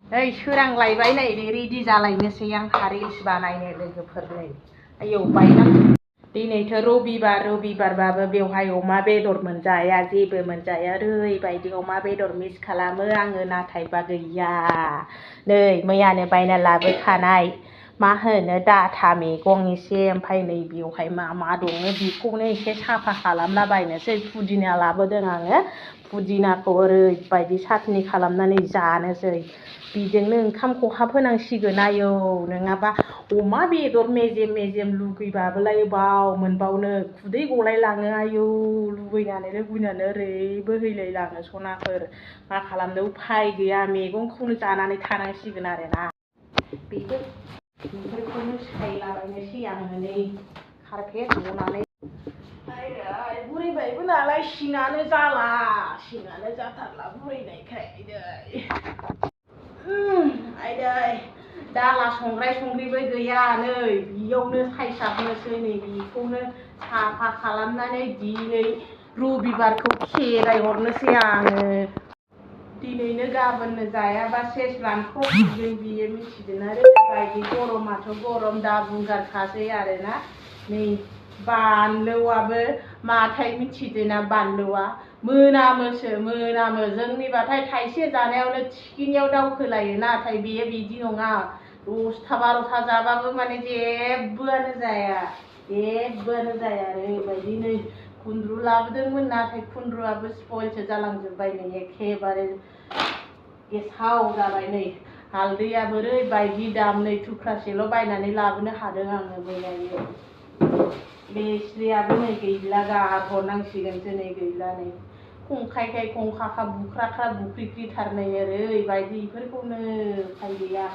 ओइ सोरांलायबाय नै रेडि जालायनोसै आं रिल्स बानायनो लोगोफोर नै आयौ बायना दिनैथ' रबिबारबाबो बेवहाय अमा बेदर मोनजाया जेबो मोनजाया ओरैबायदि अमा बेदर मिस खालामो आङो नाथायबा गैया नै मैयानो बायना लाबोखानाय मा होनो डाटा मैगं एसे ओमफ्राय नै बेवहाय मा दङ बेखौनो एसे साफा खालामलाबायनोसै पुदिना लाबोदों आङो पुदिनाखौ ओरैबायदि साटनि खालामनानै जानोसै बेजोंनो ओंखाम खहाब होनांसिगोन आयौ नङाबा अमा बेदर मेजेम लुगैबाबोलाय बाव मोनबावनो खुदै गलायलाङो आयौ लुगैनानै ओरै बोहैलायलाङो सनाफोर मा खालामनो उफाय गैया मैगंखौनो जानानै थानांसिगोन आरोना बेफोरखौनो सायलाबायनोसै आङो नै कारपेट बनानै बुरैबायबो नालाय सिङानो जाथारला बुरैनायखाय आयदै दाला संग्रायबो गैया नै बेयावनो सायसाबनोसै नै बेखौनो साफा खालामनानै दिनै रबिबारखौ खेदाय हरनोसै आङो दिनैनो गाबोननो जायाबा सेस रानख्रबजोबगोन बियो मिथिदों आरो बायदि गरमाथ' गरम दा बुंगारखासै आरोना नै बानलुआबो माथाय मिथिदोंना बानलुआ मोनामो जोंनिबाथाय थाइसे जानायावनो थिखिनियाव दावखोलायो नाथाय बेयो बिदि नङा 10टा 12टा जाबाबो माने जेबोआनो जाया ओरैबायदि नै खुन्द्रु लाबोदोंमोन नाथाय खुन्द्रुआबो स्पइलसो जालांजोब्बाय नै एखेबारे गेसाव जाबाय नै हालदैयाबो ओरैबायदि दाम नै थुख्रासेल' बायनानै लाबोनो हादों आङो मैयायो लेस्रियाबो नै गैला गारहरनांसिगोनसो नै गैला नै खंखायखाय खंखाखा बुख्राख्रा बुख्रिख्रिथार नै ओरैबायदि बेफोरखौनो उफाय गैया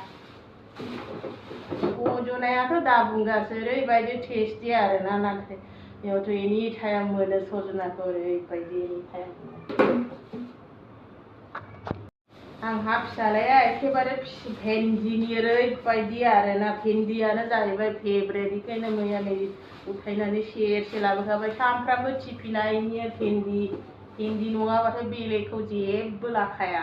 सजनायाथ' दा बुंगासो ओरैबायदि टेस्टि आरोना नाथाय बेयावथ' एनि टाइम मोनो सजनाखौ ओरैबायदि एनि टाइम आंहा फिसालाया एखेबारे भेन्दिनि ओरैबायदि आरोना भेन्दियानो जाहैबाय फेभरेट बेखायनो मैया नै उठायनानै सेरसे लाबोखाबाय सामफ्रामबो टिफिनायनिया भेन्दी नङाबाथाय बेलेगखौ जेबो लाखाया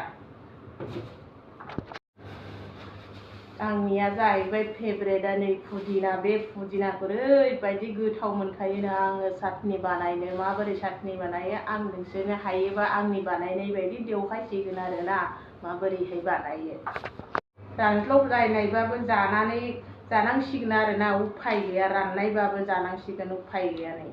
आंनिया जाहैबाय फेभरेटआ नै पुदिना बे पुदिनाखौ ओरैबायदि गोथाव मोनखायोना आङो चाटनि बानायनो माबोरै चाटनि बानायो आं नोंसोरनो हायोबा आंनि बानायनाय बायदि देखायसिगोन आरोना माबोरैहाय बानायो रानज्लायनायबाबो जानांसिगोन आरोना उफाय गैया राननायबाबो जानांसिगोन उफाय गैया नै